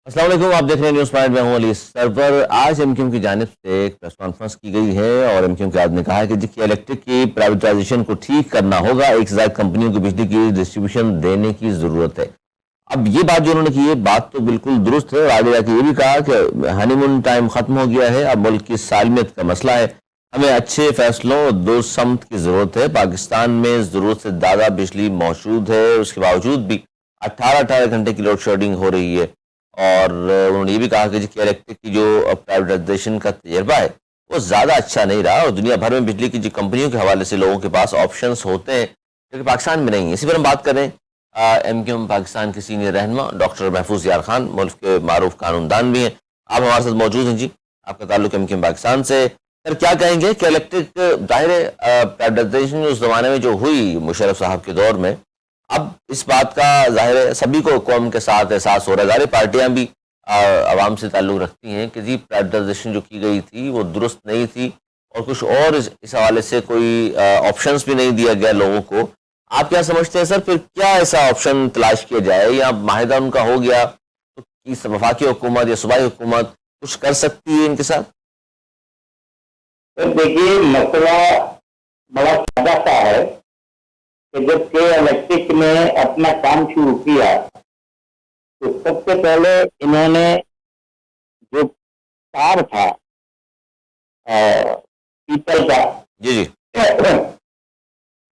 السلام علیکم، آپ دیکھ رہے ہیں نیوز پوائنٹ میں ہوں علی سرور۔ آج ایم کیو ایم کی جانب سے ایک پریس کانفرنس کی گئی ہے اور ایم کیو ایم کے آدمی نے کہا ہے کہ الیکٹرک کی پرائیویٹائزیشن کو ٹھیک کرنا ہوگا، ایک سے زائد کمپنیوں کو بجلی کی ڈسٹریبیوشن دینے کی ضرورت ہے۔ اب یہ بات جو انہوں نے کی ہے، بات تو بالکل درست ہے، اور آگے جا کے یہ بھی کہا کہ ہنی مون ٹائم ختم ہو گیا ہے، اب ملک کی سالمیت کا مسئلہ ہے، ہمیں اچھے فیصلوں اور دو سمت کی ضرورت ہے۔ پاکستان میں ضرورت سے زیادہ بجلی موجود ہے، اس کے باوجود بھی 18 گھنٹے کی لوڈ شیڈنگ ہو رہی ہے۔ اور انہوں نے یہ بھی کہا کہ الیکٹرک کی جو پرائیویٹائزیشن کا تجربہ ہے وہ زیادہ اچھا نہیں رہا، اور دنیا بھر میں بجلی کی جو کمپنیوں کے حوالے سے لوگوں کے پاس آپشنز ہوتے ہیں جو کہ پاکستان میں نہیں ہیں۔ اسی پر ہم بات کریں ایم کیو ایم پاکستان کے سینئر رہنما ڈاکٹر محفوظ یار خان، ملک کے معروف قانون دان بھی ہیں، آپ ہمارے ساتھ موجود ہیں۔ جی، آپ کا تعلق ایم کیو ایم پاکستان سے، سر کیا کہیں گے کہ الیکٹرک ظاہر پرائیویٹائزیشن اس زمانے میں جو ہوئی مشرف صاحب کے دور میں، اب اس بات کا ظاہر ہے سبھی کو قوم کے ساتھ احساس ہو رہا ہے، ظاہر پارٹیاں بھی عوام سے تعلق رکھتی ہیں کہ جی پرائیویٹائزیشن جو کی گئی تھی وہ درست نہیں تھی، اور کچھ اور اس حوالے سے کوئی آپشنز بھی نہیں دیا گیا لوگوں کو۔ آپ کیا سمجھتے ہیں سر، پھر کیا ایسا آپشن تلاش کیا جائے، یا معاہدہ ان کا ہو گیا تو وفاقی حکومت یا صوبائی حکومت کچھ کر سکتی ہے ان کے ساتھ؟ دیکھیے، مسئلہ بڑا سادہ سا ہے کہ جب کہ الیکٹرک نے اپنا کام شروع کیا تو سب سے پہلے انہوں نے جو تار تھا پیتل کا، جی جی،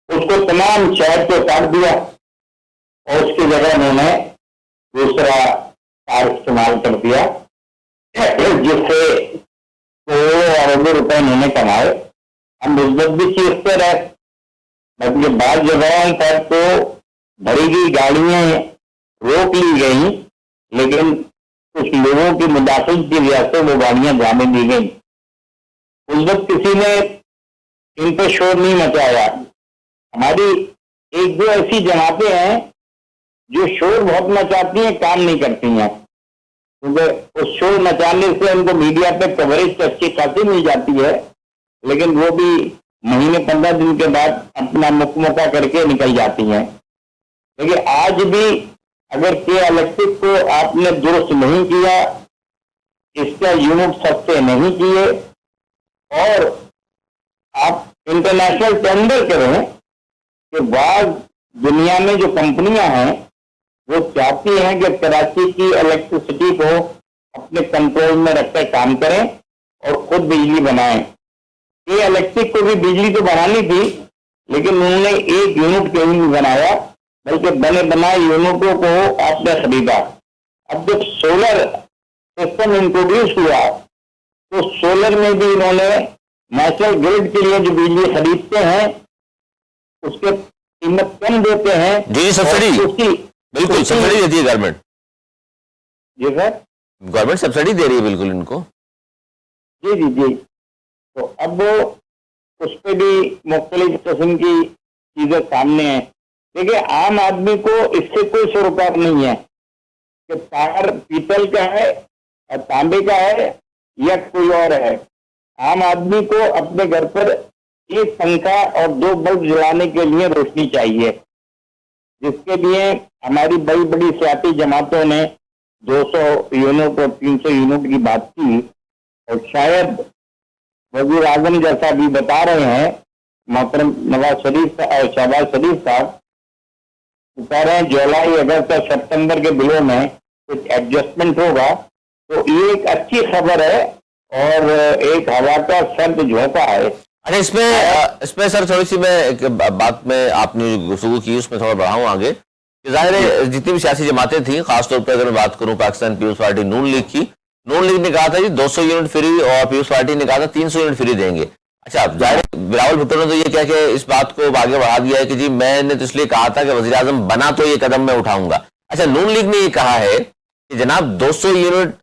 اس کو تمام شہر کو کاٹ دیا اور اس کی جگہ انہوں نے دوسرا تار استعمال کر دیا، جس سے کروڑوں اربوں روپے انہوں نے کمائے۔ ہم مثبت بھی چیز پہ رہے، بلکہ بعض جگہوں پر تو بھری گئی گاڑیاں روک لی گئیں، لیکن کچھ لوگوں کی مداخلت کی وجہ سے وہ گاڑیاں جانے دی گئیں۔ اس وقت کسی نے ان پہ شور نہیں مچایا۔ ہماری ایک دو ایسی جماعتیں ہیں جو شور بہت مچاتی ہیں، کام نہیں کرتی ہیں، کیونکہ اس شور مچانے سے ان کو میڈیا پہ کوریج اچھی خاصی مل جاتی ہے، لیکن وہ بھی مہینے 15 دن کے بعد اپنا مکمکہ کر کے نکل جاتی ہیں۔ لیکن آج بھی اگر کہ الیکٹرک کو آپ نے درست نہیں کیا، اس کا یونٹ سستے نہیں کیے، اور آپ انٹرنیشنل ٹینڈر کریں کہ بعض دنیا میں جو کمپنیاں ہیں وہ چاہتی ہیں کہ کراچی کی الیکٹرسٹی کو اپنے کنٹرول میں رکھ کر کام کریں اور خود بجلی بنائیں۔ یہ الیکٹرک کو بھی بجلی تو بنانی تھی، لیکن انہوں نے ایک یونٹ کہیں نہیں بنایا، بلکہ بنے بنائے یونٹوں کو آپ نے خریدا۔ اب جب سولر سسٹم انٹروڈیوس ہوا تو سولر میں بھی انہوں نے نیشنل گرڈ کے لیے جو بجلی خریدتے ہیں اس کے قیمت کم دیتے ہیں۔ جی سبسڈی، بالکل سبسڈی دیتی ہے گورنمنٹ۔ جی سر، گورنمنٹ سبسڈی دے رہی ہے بالکل ان کو۔ جی جی جی، تو اب اس پہ بھی مختلف قسم کی چیزیں سامنے ہیں۔ دیکھیے، عام آدمی کو اس سے کوئی سروکار نہیں ہے کہ تار پیتل کا ہے اور تانبے کا ہے یا کوئی اور ہے۔ عام آدمی کو اپنے گھر پر ایک پنکھا اور 2 بلب جلانے کے لیے روشنی چاہیے، جس کے لیے ہماری بڑی بڑی سیاسی جماعتوں نے 200 یونٹ اور 300 یونٹ کی بات کی، اور شاید وزیر اعظم جیسا بھی بتا رہے ہیں محترم نواز شریف اور شہباز شریف صاحب، کہہ رہے ہیں جولائی اگست اور سپتمبر کے بلوں میں کچھ ایڈجسٹمنٹ ہوگا، تو یہ ایک اچھی خبر ہے اور ایک ہوا کا سرد جھونکا ہے۔ اچھا، اس میں سر تھوڑی سی میں ایک بات میں آپ نے گفتگو کی اس میں تھوڑا بڑھاؤں آگے، کہ ظاہر ہے جتنی بھی سیاسی جماعتیں تھیں، خاص طور پہ اگر میں بات کروں پاکستان پیپلز پارٹی نون لیگ کی، نون لیگ نے کہا تھا جی 200 یونٹ فری، اور پیپلز پارٹی نے کہا تھا 300 یونٹ فری دیں گے۔ اچھا، ظاہر بلاول بھٹو نے تو یہ کہہ کے اس بات کو آگے بڑھا دیا ہے کہ جی میں نے تو اس لیے کہا تھا کہ وزیر اعظم بنا تو یہ قدم میں اٹھاؤں گا۔ اچھا، نون لیگ نے یہ کہا ہے کہ جناب 200 یونٹ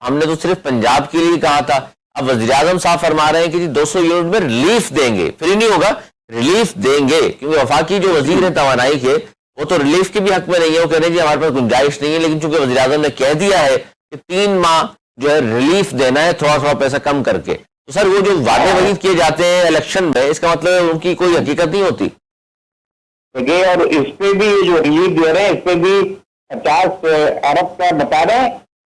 ہم نے تو صرف پنجاب کے لیے کہا تھا، اب وزیر اعظم صاحب فرما رہے ہیں کہ جی 200 یونٹ میں ریلیف دیں گے، فری نہیں ہوگا، ریلیف دیں گے، کیونکہ وفاقی جو وزیر ہیں توانائی کے وہ تو ریلیف کے بھی حق میں نہیں ہے، وہ کہہ رہے ہیں جی ہمارے پاس گنجائش نہیں ہے، لیکن چونکہ وزیر اعظم نے کہہ دیا ہے کہ 3 ماہ جو ہے ریلیف دینا ہے تھوڑا تھوڑا پیسہ کم کر کے، تو سر وہ جو وعدے وعید کیے جاتے ہیں الیکشن میں، اس کا مطلب ان کی کوئی حقیقت نہیں ہوتی۔ دیکھیے، اور اس پہ بھی جو ریلیف دے رہے ہیں اس پہ بھی 50 ارب کا بتا رہے ہیں،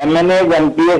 MNA MP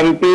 MP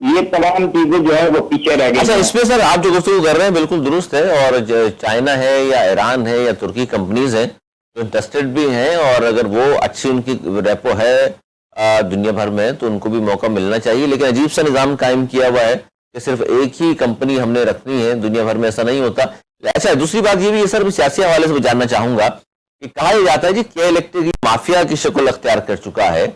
یہ تمام چیزیں جو ہے وہ پیچھے رہ گئی. اچھا اس پہ سر آپ جو گفتگو کر رہے ہیں بالکل درست ہے, اور چائنا ہے یا ایران ہے یا ترکی کمپنیز ہیں جو انٹرسٹڈ بھی ہیں, اور اگر وہ اچھی ان کی ریپو ہے دنیا بھر میں تو ان کو بھی موقع ملنا چاہیے. لیکن عجیب سا نظام قائم کیا ہوا ہے کہ صرف ایک ہی کمپنی ہم نے رکھنی ہے, دنیا بھر میں ایسا نہیں ہوتا. اچھا دوسری بات یہ بھی ہے سر, میں سیاسی حوالے سے جاننا چاہوں گا کہ کہا یہ جاتا ہے جی کے الیکٹرک مافیا کی شکل اختیار کر چکا ہے.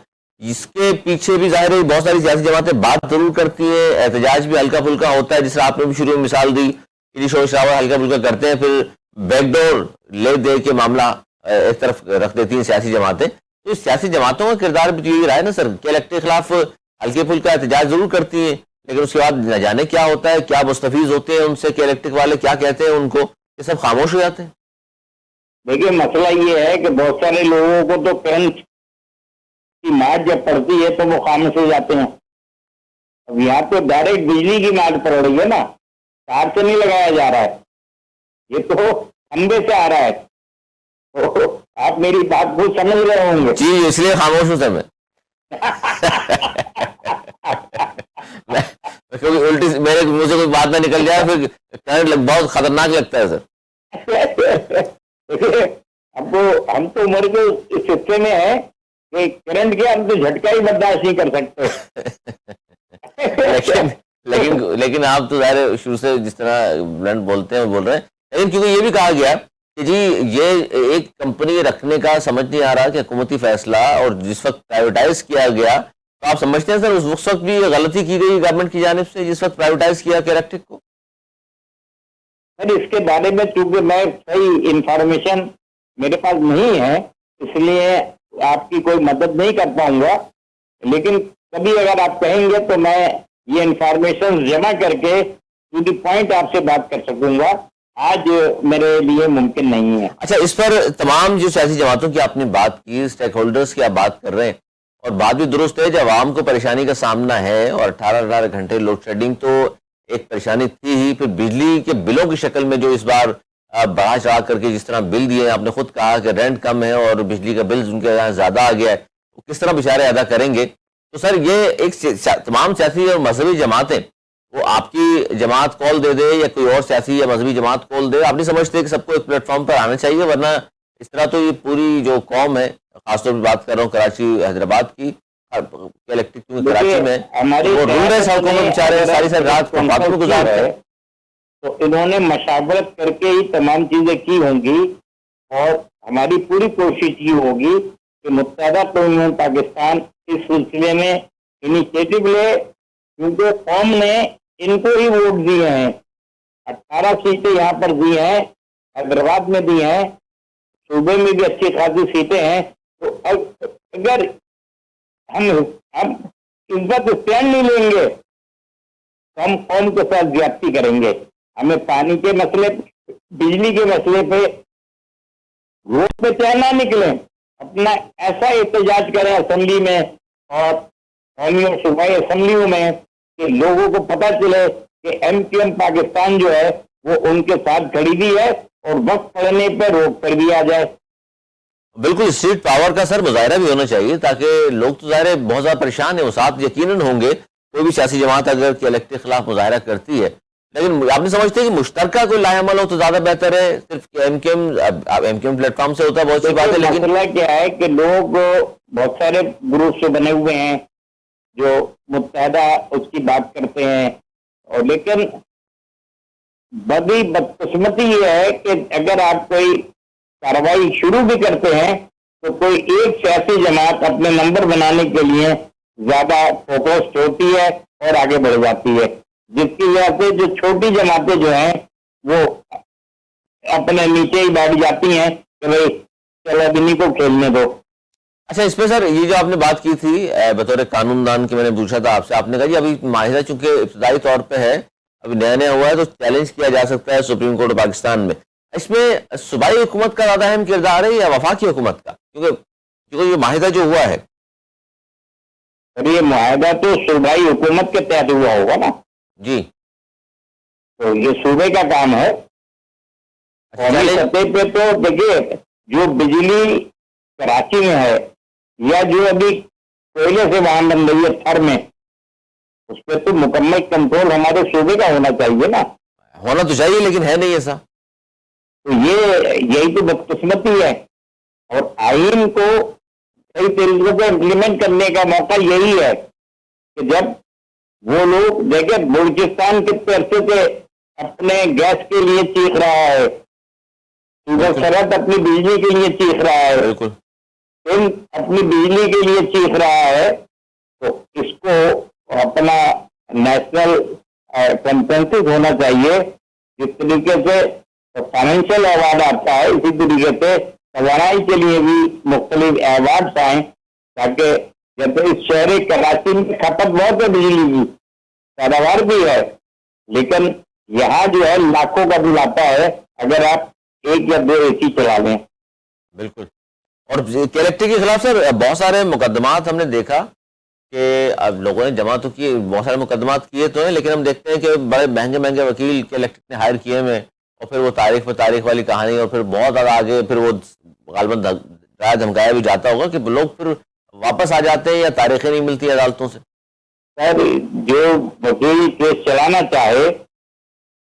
اس کے پیچھے بھی ظاہر ہے بہت ساری سیاسی جماعتیں بات ضرور کرتی ہیں, احتجاج بھی ہلکا پھلکا ہوتا ہے, جس طرح آپ نے بھی شروع میں مثال دی کہ شور شرابہ ہلکا پھلکا کرتے ہیں, پھر بیک ڈور لے دے کے معاملہ ایک طرف رکھ دیتی ہیں سیاسی جماعتیں. تو اس سیاسی جماعتوں کا کردار بھی یہی رہا ہے نا سر, کے الیکٹرک کے خلاف ہلکے پھلکا احتجاج ضرور کرتی ہیں, لیکن اس کے بعد نہ جانے کیا ہوتا ہے, کیا مستفیض ہوتے ہیں ان سے, کے الیکٹرک والے کیا کہتے ہیں ان کو, یہ سب خاموش ہو جاتے ہیں. دیکھیے مسئلہ یہ ہے کہ بہت سارے لوگوں کو تو کرنٹ کی مار جب پڑتی ہے تو وہ خاموش ہو جاتے ہیں. اب یہاں تو ڈائریکٹ بجلی کی مار پڑ رہی ہے نا, تار سے نہیں لگایا جا رہا ہے, یہ تو کھمبے سے آ رہا ہے. تو آپ میری بات کو سمجھ رہے ہوں گے. جی اس لیے خاموش ہوں سر میں. کیونکہ الٹی میرے منہ سے کوئی بات نہ نکل جائے پھر کرنٹ بہت خطرناک لگتا ہے سر. اب ہم تو عمر کے اس حصے میں ہیں کہ کرنٹ کے ہم تو جھٹکا ہی برداشت نہیں کر سکتے. لیکن آپ تو ظاہر شروع سے جس طرح بلند بولتے ہیں بول رہے ہیں, لیکن کیونکہ یہ بھی کہا گیا کہ جی یہ ایک کمپنی رکھنے کا سمجھ نہیں آ رہا کہ حکومتی فیصلہ, اور جس وقت پرائیویٹائز کیا گیا تو آپ سمجھتے ہیں سر اس وقت بھی غلطی کی گئی گورنمنٹ کی جانب سے جس وقت پرائیویٹائز کیا کے الیکٹرک کو؟ سر اس کے بارے میں چونکہ میں صحیح انفارمیشن میرے پاس نہیں ہے, اس لیے آپ کی کوئی مدد نہیں کر پاؤں گا, لیکن کبھی اگر آپ کہیں گے تو میں یہ انفارمیشن جمع کر کے ٹو دی پوائنٹ آپ سے بات کر سکوں گا. آج میرے لیے ممکن نہیں ہے. اچھا اس پر تمام جو سیاسی جماعتوں کی آپ نے بات کی, اسٹیک ہولڈرز کی آپ بات کر رہے ہیں, اور بات بھی درست ہے, جب عوام کو پریشانی کا سامنا ہے اور 18 گھنٹے لوڈ شیڈنگ تو ایک پریشانی تھی ہی, پھر بجلی کے بلوں کی شکل میں جو اس بار بڑھا چڑھا کر کے جس طرح بل دیے, آپ نے خود کہا کہ رینٹ کم ہے اور بجلی کا بل ان کے یہاں زیادہ آ گیا ہے, وہ کس طرح بیچارے ادا کریں گے. تو سر یہ ایک تمام سیاسی اور مذہبی جماعتیں, وہ آپ کی جماعت کال دے دے یا کوئی اور سیاسی یا مذہبی جماعت کال دے, آپ نہیں سمجھتے کہ سب کو ایک پلیٹ فارم پر آنا چاہیے, ورنہ اس طرح تو یہ پوری جو قوم ہے, خاص طور پہ بات کر رہا ہوں کراچی حیدرآباد کی, الیکٹرک کراچی میں وہ ڈھونڈ رہے سڑکوں میں بیچارے ساری ساری رات کو باتوں میں گزار رہے ہیں, تو انہوں نے مشاورت کر کے ہی تمام چیزیں کی ہوں گی, اور ہماری پوری کوشش یہ ہوگی کہ متحدہ قوم پاکستان اس سلسلے میں انیشیٹو لے, کیونکہ قوم نے ان کو ہی ووٹ دیے ہیں. 18 سیٹیں یہاں پر دی ہیں, حیدرآباد میں دی ہیں, صوبے میں بھی اچھی خاصی سیٹیں ہیں. تو اگر ہم اس وقت اسٹینڈ نہیں لیں گے تو ہم قوم کے ساتھ زیادتی کریں گے. ہمیں پانی کے مسئلے, بجلی کے مسئلے پہ روڈ پہ چاہے نہ نکلیں, اپنا ایسا احتجاج کریں اسمبلی میں اور قومی اور صوبائی اسمبلیوں میں کہ لوگوں کو پتہ چلے کہ ایم کیو ایم پاکستان جو ہے وہ ان کے ساتھ کھڑی بھی ہے, اور وقت پڑنے پہ روک پر بھی آ جائے. بالکل اسٹریٹ پاور کا سر مظاہرہ بھی ہونا چاہیے, تاکہ لوگ تو ظاہر بہت زیادہ پریشان ہیں, وہ ساتھ یقیناً ہوں گے. کوئی بھی سیاسی جماعت اگر کہ الیکٹرک کے خلاف مظاہرہ کرتی ہے, لیکن آپ نہیں سمجھتے کہ مشترکہ کوئی لاہ عمل ہو تو زیادہ بہتر ہے, صرف ایم کیو ایم پلیٹ فارم سے ہوتا ہے بہت سی باتیں, لیکن مسئلہ کیا ہے کہ لوگ بہت سارے گروپ سے بنے ہوئے ہیں جو متحدہ اس کی بات کرتے ہیں, اور لیکن بڑی بدقسمتی یہ ہے کہ اگر آپ کوئی کارروائی شروع بھی کرتے ہیں تو کوئی ایک سیاسی جماعت اپنے نمبر بنانے کے لیے زیادہ فوکسڈ ہوتی ہے اور آگے بڑھ جاتی ہے, جس کی وجہ سے جو چھوٹی جماعتیں جو ہیں وہ اپنے نیچے ہی بیٹھ جاتی ہیں کہ بھائی چلو ابنی کو کھیلنے دو. اچھا اس پہ سر یہ جو آپ نے بات کی تھی بطور قانون دان کی, میں نے پوچھا تھا آپ سے, آپ نے کہا جی ابھی معاہدہ چونکہ ابتدائی طور پہ ہے, ابھی نیا نیا ہوا ہے, تو چیلنج کیا جا سکتا ہے سپریم کورٹ پاکستان میں. اس میں صوبائی حکومت کا زیادہ اہم کردار ہے یا وفاقی حکومت کا, کیونکہ یہ معاہدہ جو ہوا ہے, یہ معاہدہ تو صوبائی حکومت کے تحت ہوا ہوگا نا. جی تو یہ صوبے کا کام ہے. قومی سطح پہ تو دیکھیے جو بجلی کراچی میں ہے یا جو ابھی کوئلے سے وہاں بن رہی ہے تھر میں, اس پہ تو مکمل کنٹرول ہمارے صوبے کا ہونا چاہیے نا. ہونا تو چاہیے لیکن ہے نہیں ایسا. تو یہی تو بدقسمتی ہے. اور آئین کو صحیح طریقے سے امپلیمنٹ کرنے کا موقع یہی ہے کہ جب وہ لوگ دیکھیں بلوچستان کتنے عرصے سے اپنے گیس کے لیے چیخ رہا ہے, صوبہ سرحد اپنی بجلی کے لیے چیخ رہا ہے, بالکل اپنی بجلی کے لیے چیخ رہا ہے, تو اس کو اپنا نیشنل کنسنسس ہونا چاہیے. جس طریقے سے فائنینشیل ایوارڈ آتا ہے اسی طریقے سے توانائی کے لیے بھی مختلف ایوارڈس آئیں, تاکہ جیسے اس شہر کراچی میں کھپت بہت ہے بجلی کی, پیداوار بھی ہے, لیکن یہاں جو ہے لاکھوں کا بل آتا ہے اگر آپ 1 یا 2 AC چلا لیں. بالکل. اور الیکٹرک کے خلاف سر بہت سارے مقدمات ہم نے دیکھا کہ اب لوگوں نے جمع تو کیے, بہت سارے مقدمات کیے تو ہیں, لیکن ہم دیکھتے ہیں کہ بڑے مہنگے مہنگے وکیل کے الیکٹرک نے ہائر کیے ہوئے, اور پھر وہ تاریخ پہ تاریخ والی کہانی, اور پھر بہت زیادہ آگے پھر وہ غالباً ڈرایا دھمکایا بھی جاتا ہوگا کہ لوگ پھر واپس آ جاتے ہیں یا تاریخیں نہیں ملتی عدالتوں سے. سر جو وکیل کیس چلانا چاہے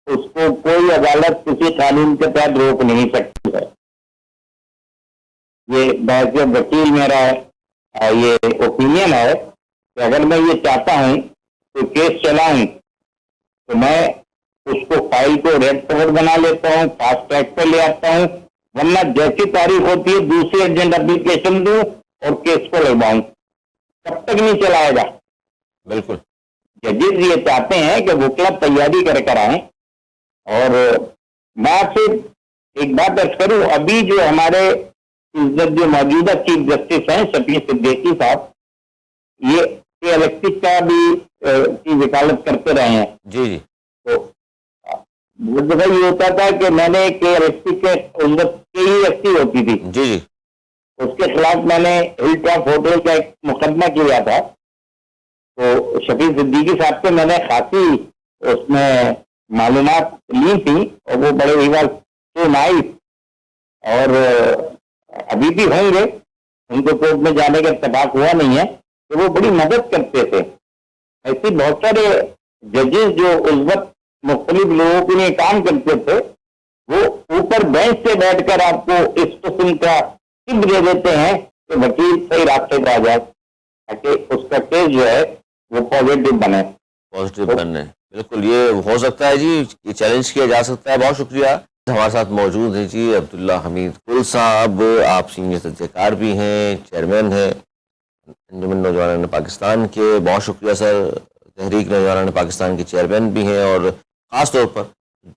اس کو کوئی عدالت کسی قانون کے تحت روک نہیں سکتی ہے. یہ بحث وکیل میرا یہ اوپینین ہے کہ اگر میں یہ چاہتا ہوں تو کیس چلاؤں تو میں اس کو فائل کو ریڈ کور بنا لیتا ہوں, فاسٹ ٹریک پہ لے آتا ہوں, ورنہ جیسی تاریخ ہوتی ہے دوسری ارجنٹ اپلیکیشن دوں اور کیس کو لگواؤں, تب تک نہیں چلائے گا. بالکل ججز یہ چاہتے ہیں کہ وکلا تیاری کر آئیں. اور میں آپ سے ایک بات عرض کروں, ابھی جو ہمارے جو موجودہ چیف جسٹس ہیں شفیع صدیقی صاحب, یہ الیکٹرک کا بھی کی وکالت کرتے رہے ہیں. جی جی. تو وہ جگہ یہ ہوتا تھا کہ میں نے الیکٹرک کے KEFC ہوتی تھی, جی جی, اس کے خلاف میں نے ہل ٹاپ ہوٹل کا ایک مقدمہ کیا تھا. تو شفیع صدیقی صاحب سے میں نے خاصی اس میں معلومات لی تھی, اور وہ بڑے ہی بات تو نائس, اور ابھی بھی ہوں گے, ان کو کورٹ میں جانے کا اتفاق ہوا نہیں ہے, کہ وہ بڑی مدد کرتے تھے. ایسے بہت سارے ججز جو اس وقت مختلف لوگوں کے لیے کام کرتے تھے, وہ اوپر بینچ سے بیٹھ کر آپ کو اس قسم کا ٹپ دے دیتے ہیں کہ وکیل صحیح راستے پہ آ جائے, تاکہ اس کا کیس جو ہے وہ پازیٹو بنے. پازیٹو بننے, بالکل یہ ہو سکتا ہے جی, یہ چیلنج کیا جا سکتا ہے. بہت شکریہ. ہمارے ساتھ موجود ہیں جی عبداللہ حمید کل صاحب, آپ سینئر تجزیہ کار بھی ہیں, چیئرمین ہیں انجمن نوجوانان پاکستان کے. بہت شکریہ سر. تحریک نوجوانان پاکستان کے چیئرمین بھی ہیں, اور خاص طور پر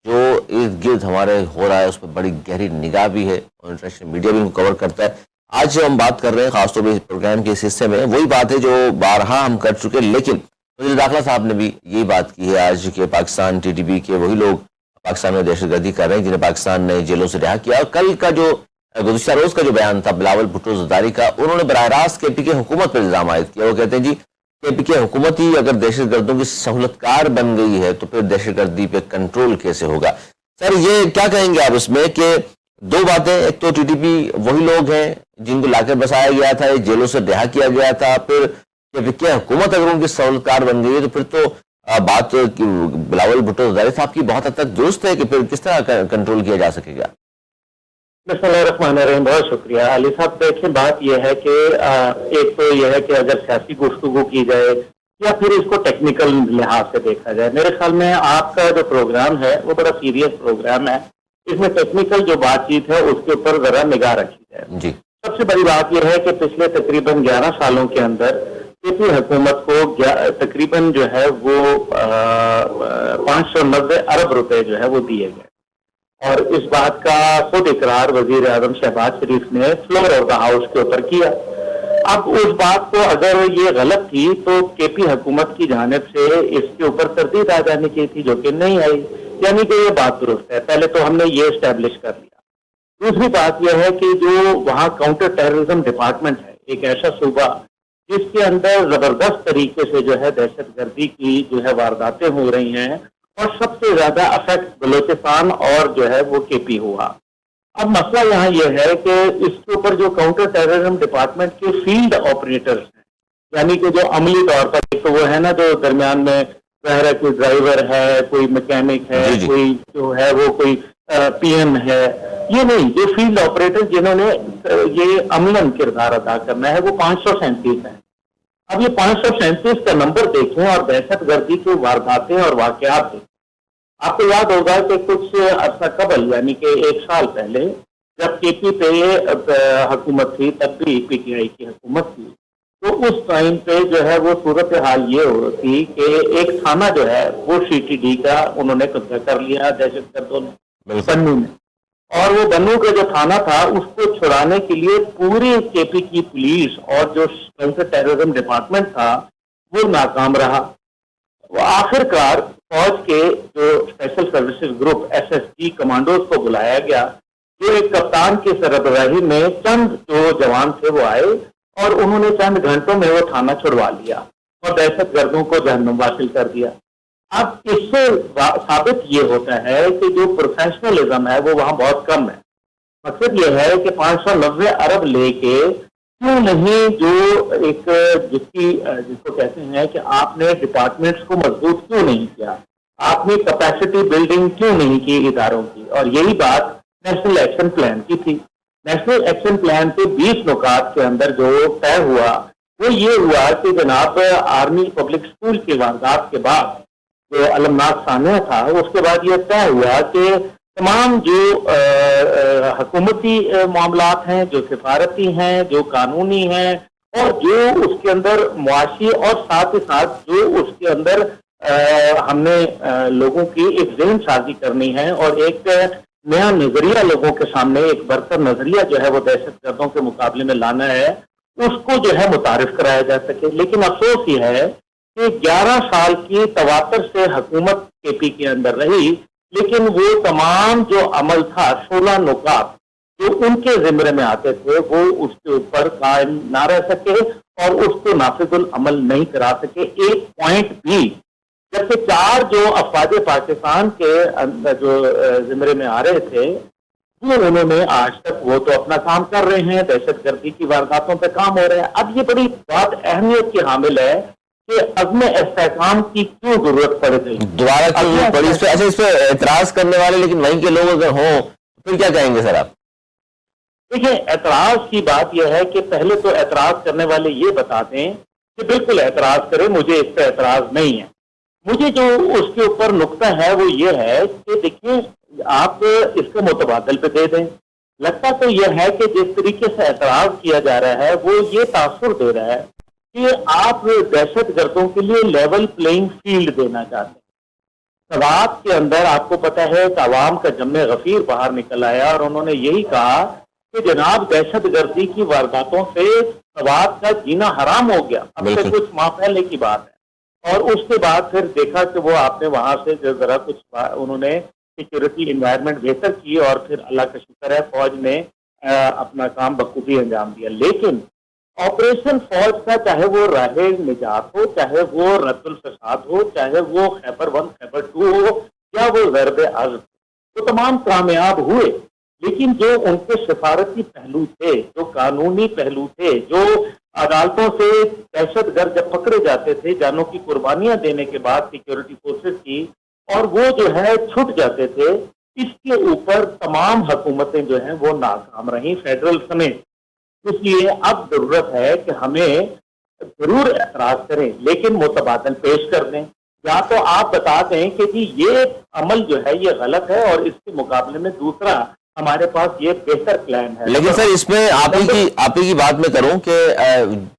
جو ارد گرد ہمارے ہو رہا ہے اس پر بڑی گہری نگاہ بھی ہے, اور انٹرنیشنل میڈیا بھی ان کو کور کرتا ہے. آج جو ہم بات کر رہے ہیں خاص طور پر پروگرام کے اس حصے میں, وہی بات ہے جو بارہا ہم کر چکے, لیکن وزیر داخلہ صاحب نے بھی یہی بات کی ہے آج کہ پاکستان TTP کے وہی لوگ پاکستان میں دہشت گردی کر رہے ہیں جنہیں پاکستان نے جیلوں سے رہا کیا. اور کل کا جو گزشتہ روز کا جو بیان تھا بلاول بھٹو زرداری کا, انہوں نے براہ راست KPK حکومت پر الزام عائد کیا. وہ کہتے ہیں جی KPK حکومت ہی اگر دہشت گردوں کی سہولت کار بن گئی ہے تو پھر دہشت گردی پہ کنٹرول کیسے ہوگا. سر یہ کیا کہیں گے آپ اس میں کہ دو باتیں, ایک تو TTP وہی لوگ ہیں جن کو لا کر بسایا گیا تھا, جیلوں سے رہا کیا گیا تھا, پھر KPK حکومت اگر ان کی سہولت کار بن گئی ہے تو پھر تو بات بلاول بھٹو زرداری صاحب کی بہت حد تک درست ہے کہ پھر کس طرح کنٹرول کیا جا سکے گا. بسم اللہ الرحمن الرحیم. بہت شکریہ علی صاحب. دیکھیں بات یہ ہے کہ ایک تو یہ ہے کہ اگر سیاسی گفتگو کی جائے یا پھر اس کو ٹیکنیکل لحاظ سے دیکھا جائے, میرے خیال میں آپ کا جو پروگرام ہے وہ بڑا سیریس پروگرام ہے. اس میں ٹیکنیکل جو بات چیت ہے اس کے اوپر ذرا نگاہ رکھی جائے. جی, سب سے بڑی بات یہ ہے کہ پچھلے تقریباً 11 سالوں کے اندر KP حکومت کو تقریباً جو ہے وہ 590 ارب روپے جو ہے وہ دیے گئے, اور اس بات کا خود اقرار وزیر اعظم شہباز شریف نے فلور آف دا ہاؤس کے اوپر کیا. اب اس بات کو اگر یہ غلط تھی تو KP حکومت کی جانب سے اس کے اوپر تردید آ جانی چاہیے تھی, جو کہ نہیں آئی, یعنی کہ یہ بات درست ہے. پہلے تو ہم نے یہ اسٹیبلش کر لیا. دوسری بات یہ ہے کہ جو وہاں کاؤنٹر ٹیررزم ڈپارٹمنٹ ہے, ایک ایسا صوبہ جس کے اندر زبردست طریقے سے جو ہے دہشت گردی کی جو ہے وارداتیں ہو رہی ہیں, اور سب سے زیادہ افیکٹ بلوچستان اور جو ہے وہ KP ہوا. اب مسئلہ یہاں یہ ہے کہ اس کے اوپر جو کاؤنٹر ٹیررزم ڈپارٹمنٹ کے فیلڈ آپریٹرز ہیں, یعنی کہ جو عملی طور پر ایک تو وہ ہے نا جو درمیان میں ظاہر ہے کوئی ڈرائیور ہے, کوئی میکینک ہے, کوئی جو ہے وہ کوئی پی ایم ہے, یہ نہیں, جو فیلڈ آپریٹر جنہوں نے یہ عملاً کردار ادا کرنا ہے وہ 537 ہیں. اب یہ 537 کا نمبر دیکھیں اور دہشت گردی کی وارداتیں اور واقعات دیکھیں. آپ کو یاد ہوگا کہ کچھ عرصہ قبل یعنی کہ 1 سال پہلے جب کے پی پہ حکومت تھی, تب بھی پی ٹی آئی کی حکومت تھی, تو اس ٹائم پہ جو ہے وہ صورتحال یہ ہو تھی کہ ایک تھانہ جو ہے وہ سی ٹی ڈی کا انہوں نے قبضہ کر لیا دہشت گردوں نے بنو میں, اور وہ بنو کا جو تھانہ تھا اس کو چھڑانے کے لیے پوری کے پی کی پولیس اور جو کاؤنٹر ٹیررزم ڈپارٹمنٹ تھا وہ ناکام رہا. وہ آخر کار فوج کے جو special services group S S G commandos کو بلایا گیا, جو ایک کپتان کی سربراہی میں چند جو جوان تھے وہ آئے اور انہوں نے چند گھنٹوں میں وہ تھانہ چھڑوا لیا اور دہشت گردوں کو جہنم واصل کر دیا. اب اس سے ثابت یہ ہوتا ہے کہ جو پروفیشنلزم ہے وہ وہاں بہت کم ہے. مقصد یہ ہے کہ 590 ارب لے کے کیوں نہیں جو ایک جس کو کہتے ہیں کہ آپ نے ڈپارٹمنٹس کو مضبوط کیوں نہیں کیا, آپ نے کیپیسٹی بلڈنگ کیوں نہیں کی اداروں کی. اور یہی بات نیشنل ایکشن پلان کی تھی. نیشنل ایکشن پلان کے 20 نکات کے اندر جو طے ہوا وہ یہ ہوا کہ جناب آرمی پبلک اسکول کی واردات کے بعد جو المناک سانحہ تھا اس کے بعد یہ طے ہوا کہ تمام جو حکومتی معاملات ہیں, جو سفارتی ہیں, جو قانونی ہیں, اور جو اس کے اندر معاشی اور ساتھ ہی ساتھ جو اس کے اندر ہم نے لوگوں کی ایک ذہن سازی کرنی ہے اور ایک نیا نظریہ لوگوں کے سامنے, ایک برتر نظریہ جو ہے وہ دہشت گردوں کے مقابلے میں لانا ہے, اس کو جو ہے متعارف کرایا جا سکے. لیکن افسوس یہ ہے کہ 11 سال کی تواتر سے حکومت کے پی کے اندر رہی, لیکن وہ تمام جو عمل تھا 16 نکات جو ان کے زمرے میں آتے تھے وہ اس کے اوپر قائم نہ رہ سکے اور اس کو نافذ العمل نہیں کرا سکے ایک پوائنٹ بھی. جبکہ 4 جو افواج پاکستان کے جو زمرے میں آ رہے تھے وہ انہوں نے آج تک وہ تو اپنا کام کر رہے ہیں, دہشت گردی کی وارداتوں پہ کام ہو رہا ہے. اب یہ بڑی بات اہمیت کی حامل ہے کہ عزم استحکام کی کیوں ضرورت پڑ گئی, دوبارہ کیوں پڑی. اس پہ اعتراض کرنے والے لیکن وہیں کے لوگ اگر ہوں پھر کیا کہیں گے سر آپ؟ دیکھیں, اعتراض کی بات یہ ہے کہ پہلے تو اعتراض کرنے والے یہ بتا دیں کہ بالکل اعتراض کریں, مجھے اس پہ اعتراض نہیں ہے. مجھے جو اس کے اوپر نقطہ ہے وہ یہ ہے کہ دیکھیں آپ اس کو متبادل پہ دے دیں. لگتا تو یہ ہے کہ جس طریقے سے اعتراض کیا جا رہا ہے وہ یہ تاثر دے رہا ہے کہ آپ دہشت گردوں کے لیے لیول پلینگ فیلڈ دینا چاہتے ہیں. سوات کے اندر آپ کو پتہ ہے کہ عوام کا جم غفیر باہر نکل آیا اور انہوں نے یہی کہا کہ جناب دہشت گردی کی وارداتوں سے سوات کا جینا حرام ہو گیا. اب سے کچھ ماہ پہلے کی بات ہے. اور اس کے بعد پھر دیکھا کہ وہ آپ نے وہاں سے جو ذرا کچھ انہوں نے سیکورٹی انوائرمنٹ بہتر کی اور پھر اللہ کا شکر ہے فوج نے اپنا کام بخوبی انجام دیا. لیکن آپریشن فوج کا چاہے وہ راہ نجات ہو, چاہے وہ رد الفساد ہو, چاہے وہ خیبر 1 خیبر 2 ہو یا وہ ضرب عزم, وہ تمام کامیاب ہوئے. لیکن جو ان کے سفارتی پہلو تھے, جو قانونی پہلو تھے, جو عدالتوں سے دہشت گرد جب پکڑے جاتے تھے جانوں کی قربانیاں دینے کے بعد سیکورٹی فورسز کی, اور وہ جو ہے چھٹ جاتے تھے, اس کے اوپر تمام حکومتیں جو ہیں وہ ناکام رہیں فیڈرل سمیت. اس لیے اب ضرورت ہے کہ ہمیں ضرور اعتراض کریں لیکن متبادل پیش کر دیں. یا تو آپ بتا دیں کہ جی یہ عمل جو ہے یہ غلط ہے اور اس کے مقابلے میں دوسرا ہمارے پاس یہ بہتر پلان ہے. لیکن سر اس میں آپ ہی کی بات میں کروں کہ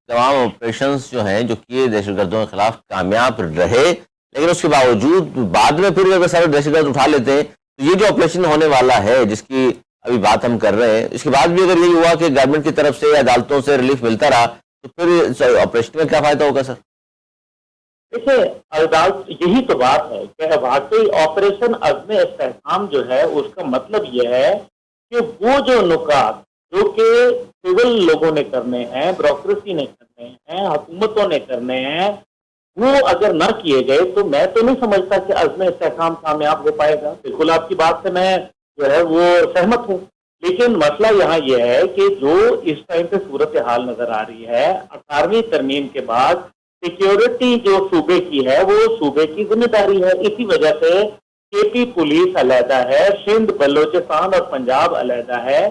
تمام آپریشنز جو ہیں جو کیے دہشت گردوں کے خلاف کامیاب رہے, لیکن اس کے باوجود بعد میں پھر اگر سارے دہشت گرد اٹھا لیتے ہیں تو یہ جو آپریشن ہونے والا ہے جس کی ابھی بات ہم کر رہے ہیں, اس کے بعد بھی اگر یہ ہوا کہ گورنمنٹ کی طرف سے عدالتوں سے ریلیف ملتا رہا تو پھر آپریشن میں کیا فائدہ ہوگا سر؟ دیکھیں, عدالت یہی تو بات ہے کہ واقعی آپریشن عزم استحکام جو ہے اس کا مطلب یہ ہے کہ وہ جو نکات جو کہ سول لوگوں نے کرنے ہیں, بیوروکریسی نے کرنے ہیں, حکومتوں نے کرنے ہیں, وہ اگر نہ کیے گئے تو میں تو نہیں سمجھتا کہ عزم استحکام کامیاب ہو پائے گا. بالکل آپ کی بات سے میں جو ہے وہ سہمت ہوں. لیکن مسئلہ یہاں یہ ہے کہ جو اس ٹائم پہ صورتحال نظر آ رہی ہے 18ویں ترمیم کے بعد سیکیورٹی جو صوبے کی ہے وہ صوبے کی ذمہ داری ہے. اسی وجہ سے کے پی پولیس علیحدہ ہے, سندھ بلوچستان اور پنجاب علیحدہ ہے.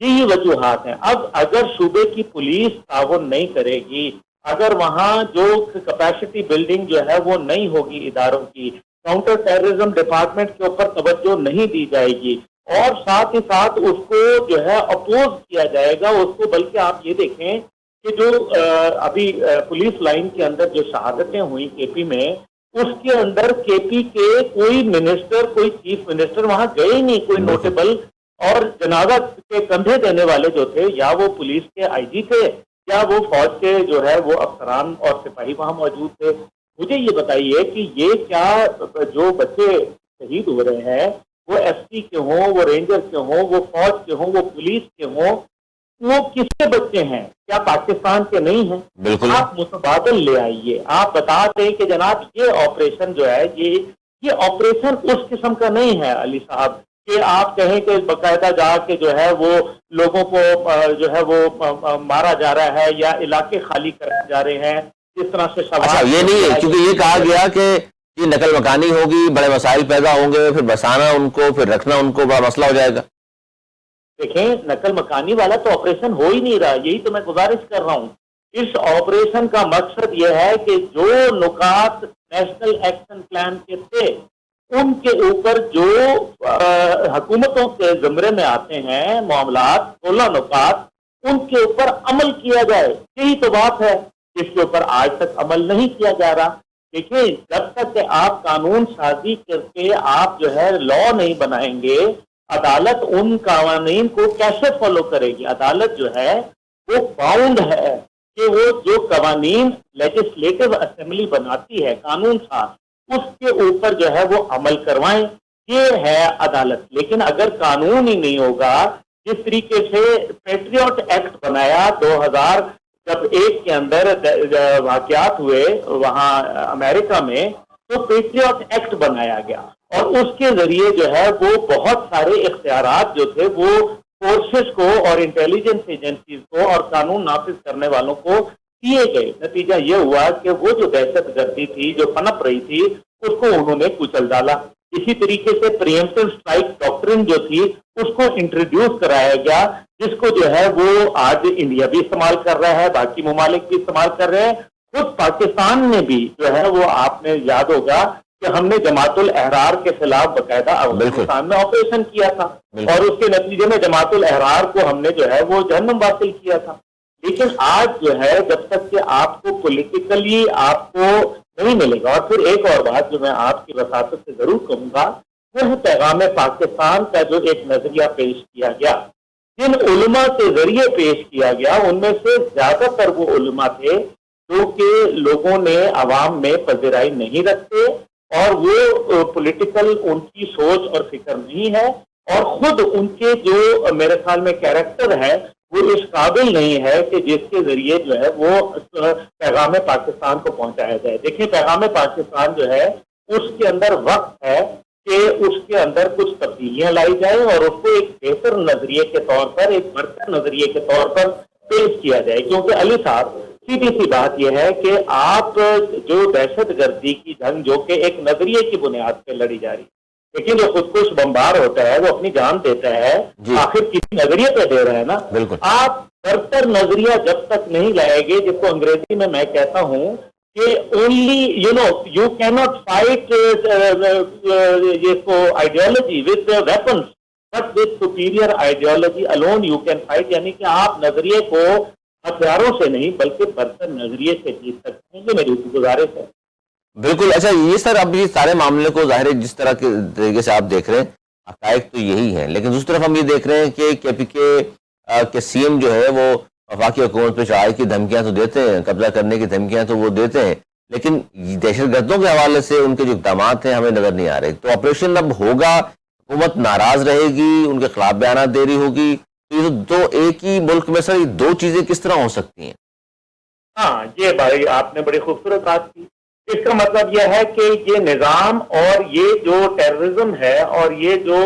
یہی وجوہات ہیں. اب اگر صوبے کی پولیس تعاون نہیں کرے گی, اگر وہاں جو کیپیسٹی بلڈنگ جو ہے وہ نہیں ہوگی اداروں کی, کاؤنٹر ٹیررزم ڈپارٹمنٹ کے اوپر توجہ نہیں دی جائے گی اور ساتھ ہی ساتھ اس کو جو ہے اپوز کیا جائے گا اس کو, بلکہ آپ یہ دیکھیں کہ جو ابھی پولیس لائن کے اندر جو شہادتیں ہوئی کے پی میں, اس کے اندر کے پی کے کوئی منسٹر, کوئی چیف منسٹر وہاں گئے ہی نہیں, کوئی نوٹیبل, اور جنازہ کے کندھے دینے والے جو تھے یا وہ پولیس کے آئی جی تھے یا وہ فوج کے جو ہے وہ افسران اور سپاہی وہاں موجود تھے. مجھے یہ بتائیے کہ یہ کیا جو بچے شہید ہو رہے ہیں وہ ایس پی کے ہوں, وہ رینجر کے ہوں, وہ فوج کے ہوں, وہ پولیس کے ہوں, وہ کس کے بچے ہیں؟ کیا پاکستان کے نہیں ہیں؟ بالکل. آپ متبادل لے آئیے, آپ بتا دیں کہ جناب یہ آپریشن جو ہے یہ آپریشن اس قسم کا نہیں ہے علی صاحب کہ آپ کہیں کہ باقاعدہ جا کے جو ہے وہ لوگوں کو جو ہے وہ مارا جا رہا ہے یا علاقے خالی کرے جا رہے ہیں جس طرح سے. اچھا یہ نہیں ہے, کیونکہ یہ کہا گیا کہ یہ نقل مکانی ہوگی, بڑے مسائل پیدا ہوں گے, پھر بسانا ان کو, پھر رکھنا ان کو بڑا مسئلہ ہو جائے گا. دیکھیں نقل مکانی والا تو آپریشن ہو ہی نہیں رہا, یہی تو میں گزارش کر رہا ہوں. اس آپریشن کا مقصد یہ ہے کہ جو نکات نیشنل ایکشن پلان کے تھے ان کے اوپر جو حکومتوں کے زمرے میں آتے ہیں معاملات, 16 نکات, ان کے اوپر عمل کیا جائے. یہی تو بات ہے جس کے اوپر آج تک عمل نہیں کیا جا رہا. دیکھیں جب تک کہ آپ قانون سازی کر کے آپ جو ہے لا نہیں بنائیں گے, عدالت ان قوانین کو کیسے فالو کرے گی؟ عدالت جو ہے وہ باؤنڈ ہے کہ وہ جو قوانین لیجسلیٹو اسمبلی بناتی ہے قانون ساز, اس کے اوپر جو ہے وہ عمل کروائیں. یہ ہے عدالت. لیکن اگر قانون ہی نہیں ہوگا, جس طریقے سے پیٹریوٹ ایکٹ بنایا 2001 کے اندر واقعات ہوئے وہاں امریکہ میں, تو پیٹریوٹ ایکٹ بنایا گیا اور اس کے ذریعے جو ہے وہ بہت سارے اختیارات جو تھے وہ فورسز کو اور انٹیلیجنس ایجنسیز کو اور قانون نافذ کرنے والوں کو دیے گئے. نتیجہ یہ ہوا کہ وہ جو دہشت گردی تھی جو پنپ رہی تھی اس کو انہوں نے کچل ڈالا. اسی طریقے سے پریمپٹیو اسٹرائک ڈاکٹرن جو تھی اس کو انٹروڈیوس کرایا گیا, جس کو جو ہے وہ آج انڈیا بھی استعمال کر رہا ہے, باقی ممالک بھی استعمال کر رہے ہیں. خود پاکستان نے بھی جو ہے وہ, آپ نے یاد ہوگا کہ ہم نے جماعت الاحرار کے خلاف باقاعدہ افغانستان میں آپریشن کیا تھا اور اس کے نتیجے میں جماعت الاحرار کو ہم نے جو ہے وہ جہنم حاصل کیا تھا. لیکن آج جو ہے جب تک کہ آپ کو پولیٹیکلی آپ کو نہیں ملے گا, اور پھر ایک اور بات جو میں آپ کی وساطت سے ضرور کہوں گا, وہ ہے پیغام پاکستان کا جو ایک نظریہ پیش کیا گیا, جن علماء کے ذریعے پیش کیا گیا ان میں سے زیادہ تر وہ علماء تھے جو کہ لوگوں نے عوام میں پذیرائی نہیں رکھتے اور وہ پولیٹیکل ان کی سوچ اور فکر نہیں ہے, اور خود ان کے جو میرے خیال میں کیریکٹر ہے وہ اس قابل نہیں ہے کہ جس کے ذریعے جو ہے وہ پیغام پاکستان کو پہنچایا جائے. دیکھیں پیغام پاکستان جو ہے اس کے اندر وقت ہے کہ اس کے اندر کچھ تبدیلیاں لائی جائیں اور اس کو ایک بہتر نظریے کے طور پر, ایک برتر نظریے کے طور پر پیش کیا جائے. کیونکہ علی صاحب سیدھی سی بات یہ ہے کہ آپ جو دہشت گردی کی جنگ جو کہ ایک نظریے کی بنیاد پہ لڑی جا رہی ہے, لیکن جو خود کش بمبار ہوتا ہے وہ اپنی جان دیتا ہے, آخر کسی نظریے پہ دے رہے ہیں نا. آپ برتر نظریہ جب تک نہیں لائے گے, جس کو انگریزی میں کہتا ہوں کہ اونلی یو کی ناٹ فائٹ یہ کو ideology with weapons but with superior ideology alone you can fight, یعنی کہ آپ نظریے کو ہتھیاروں سے نہیں بلکہ برتر نظریے سے جیت سکتے ہیں. یہ میری گزارش ہے. بالکل. اچھا یہ سر اب یہ سارے معاملے کو ظاہر ہے جس طرح کے طریقے سے آپ دیکھ رہے ہیں, حقائق تو یہی ہیں, لیکن دوسری طرف ہم یہ دیکھ رہے ہیں کہ کے پی کے سی ایم جو ہے وہ وفاقی حکومت پہ چڑھائی کی دھمکیاں تو دیتے ہیں, قبضہ کرنے کی دھمکیاں تو وہ دیتے ہیں, لیکن دہشت گردوں کے حوالے سے ان کے جو اقدامات ہیں ہمیں نظر نہیں آ رہے. تو آپریشن اب ہوگا, حکومت ناراض رہے گی, ان کے خلاف بیانات دے رہی ہوگی, تو یہ دو ایک ہی ملک میں سر یہ دو چیزیں کس طرح ہو سکتی ہیں؟ ہاں یہ بھائی آپ نے بڑی خوبصورت بات کی. اس کا مطلب یہ ہے کہ یہ نظام اور یہ جو ٹیررزم ہے اور یہ جو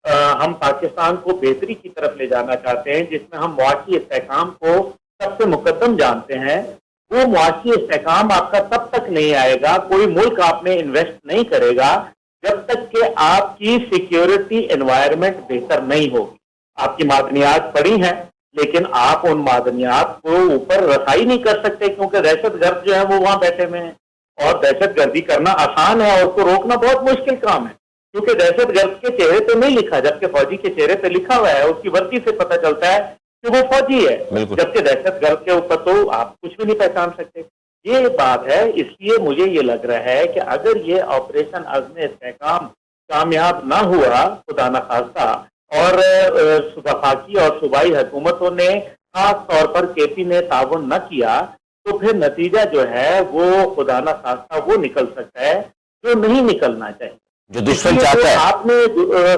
ہم پاکستان کو بہتری کی طرف لے جانا چاہتے ہیں، جس میں ہم معاشی استحکام کو سب سے مقدم جانتے ہیں، وہ معاشی استحکام آپ کا تب تک نہیں آئے گا، کوئی ملک آپ میں انویسٹ نہیں کرے گا جب تک کہ آپ کی سیکیورٹی انوائرمنٹ بہتر نہیں ہوگی۔ آپ کی معدنیات پڑی ہیں، لیکن آپ ان معدنیات کو اوپر رسائی نہیں کر سکتے، کیونکہ دہشت گرد جو ہیں وہ وہاں بیٹھے ہوئے ہیں، اور دہشت گردی کرنا آسان ہے اور اس کو روکنا بہت مشکل کام ہے، کیونکہ دہشت گرد کے چہرے پہ نہیں لکھا، جبکہ فوجی کے چہرے پہ لکھا ہوا ہے، اس کی وردی سے پتہ چلتا ہے کہ وہ فوجی ہے، جبکہ دہشت گرد کے اوپر تو آپ کچھ بھی نہیں پہچان سکتے۔ یہ بات ہے، اس لیے مجھے یہ لگ رہا ہے کہ اگر یہ آپریشن عزم استحکام کامیاب نہ ہوا خدا نخواستہ، اور وفاقی اور صوبائی حکومتوں نے خاص طور پر کے پی نے تعاون نہ کیا، تو پھر نتیجہ جو ہے وہ خدا نخواستہ وہ نکل سکتا ہے جو نہیں نکلنا چاہیے، جو دشمن چاہتا ہے۔ آپ نے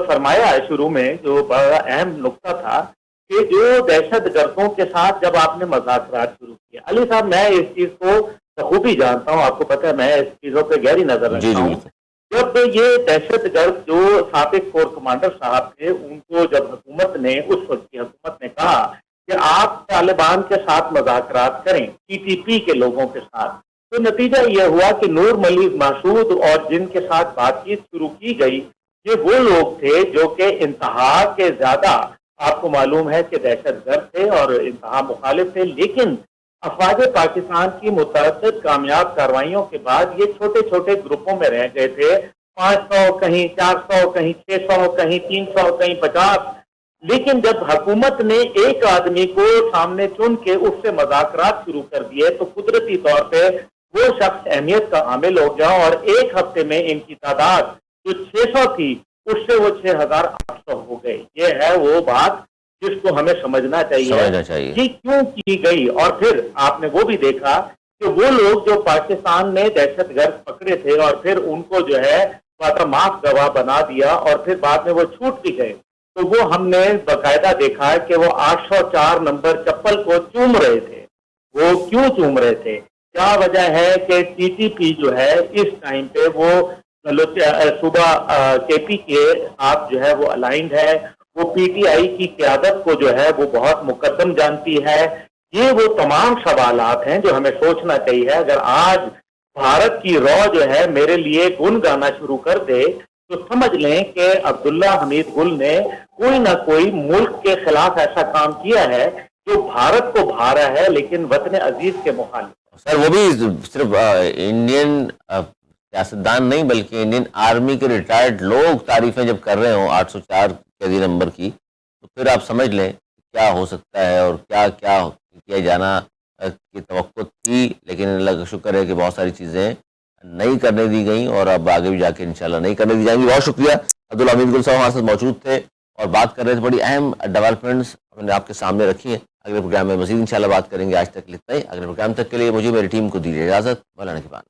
فرمایا ہے شروع میں، جو بڑا اہم نقطہ تھا کہ جو دہشت گردوں کے ساتھ جب آپ نے مذاکرات شروع کیے، علی صاحب میں اس چیز کو بخوبی جانتا ہوں، آپ کو پتہ ہے میں اس چیزوں پہ گہری نظر رکھتا ہوں۔ جب یہ دہشت گرد جو سابق کور کمانڈر صاحب تھے، ان کو جب حکومت نے، اس وقت کی حکومت نے کہا کہ آپ طالبان کے ساتھ مذاکرات کریں، ٹی ٹی پی کے لوگوں کے ساتھ، تو نتیجہ یہ ہوا کہ نور ملیک محسود اور جن کے ساتھ بات چیت شروع کی گئی، یہ وہ لوگ تھے جو کہ انتہا کے زیادہ آپ کو معلوم ہے کہ دہشت گرد تھے اور انتہا مخالف تھے، لیکن افواج پاکستان کی متعدد کامیاب کارروائیوں کے بعد یہ چھوٹے چھوٹے گروپوں میں رہ گئے تھے، 500 کہیں 400 کہیں 600 کہیں 300 کہیں 50، لیکن جب حکومت نے ایک آدمی کو سامنے چن کے اس سے مذاکرات شروع کر دیے تو قدرتی طور پہ وہ شخص اہمیت کا حامل ہو گیا، اور ایک ہفتے میں ان کی تعداد جو 600 تھی اس سے وہ 6800 ہو گئی۔ یہ ہے وہ بات جس کو ہمیں سمجھنا چاہیے کہ کیوں کی گئی، اور پھر آپ نے وہ بھی دیکھا کہ وہ لوگ جو پاکستان نے دہشت گرد پکڑے تھے اور پھر ان کو جو ہے معاف گواہ بنا دیا اور پھر بعد میں وہ چھوٹ بھی گئے، تو وہ ہم نے باقاعدہ دیکھا کہ وہ 804 نمبر چپل کو چوم رہے تھے۔ وہ کیوں چوم رہے تھے؟ کیا وجہ ہے کہ ٹی ٹی پی جو ہے اس ٹائم پہ وہ صوبہ کے پی کے ساتھ جو ہے وہ الائنڈ ہے، وہ پی ٹی آئی کی قیادت کو جو ہے وہ بہت مقدم جانتی ہے۔ یہ وہ تمام سوالات ہیں جو ہمیں سوچنا چاہیے۔ اگر آج بھارت کی رو جو ہے میرے لیے گن گانا شروع کر دے تو سمجھ لیں کہ عبداللہ حمید گل نے کوئی نہ کوئی ملک کے خلاف ایسا کام کیا ہے جو بھارت کو بھا رہا ہے لیکن وطن عزیز کے مخالف۔ سر وہ بھی صرف انڈین سیاستدان نہیں بلکہ انڈین آرمی کے ریٹائرڈ لوگ تعریفیں جب کر رہے ہوں 804 قیدی نمبر کی، تو پھر آپ سمجھ لیں کیا ہو سکتا ہے اور کیا کیا جانا کی توقع تھی، لیکن اللہ کا شکر ہے کہ بہت ساری چیزیں نہیں کرنے دی گئیں اور اب آگے بھی جا کے انشاءاللہ نہیں کرنے دی جائیں گی۔ بہت شکریہ عبداللہ حمید گل صاحب ہمارے ساتھ موجود تھے اور بات کر رہے تھے، بڑی اہم ڈیولپمنٹس ہم نے آپ کے سامنے رکھی ہیں۔ اگلے پروگرام میں مزید انشاءاللہ بات کریں گے، آج تک اتنا ہی۔ اگلے پروگرام تک کے لیے مجھے میری ٹیم کو دیجیے اجازت، مولانا کی بات۔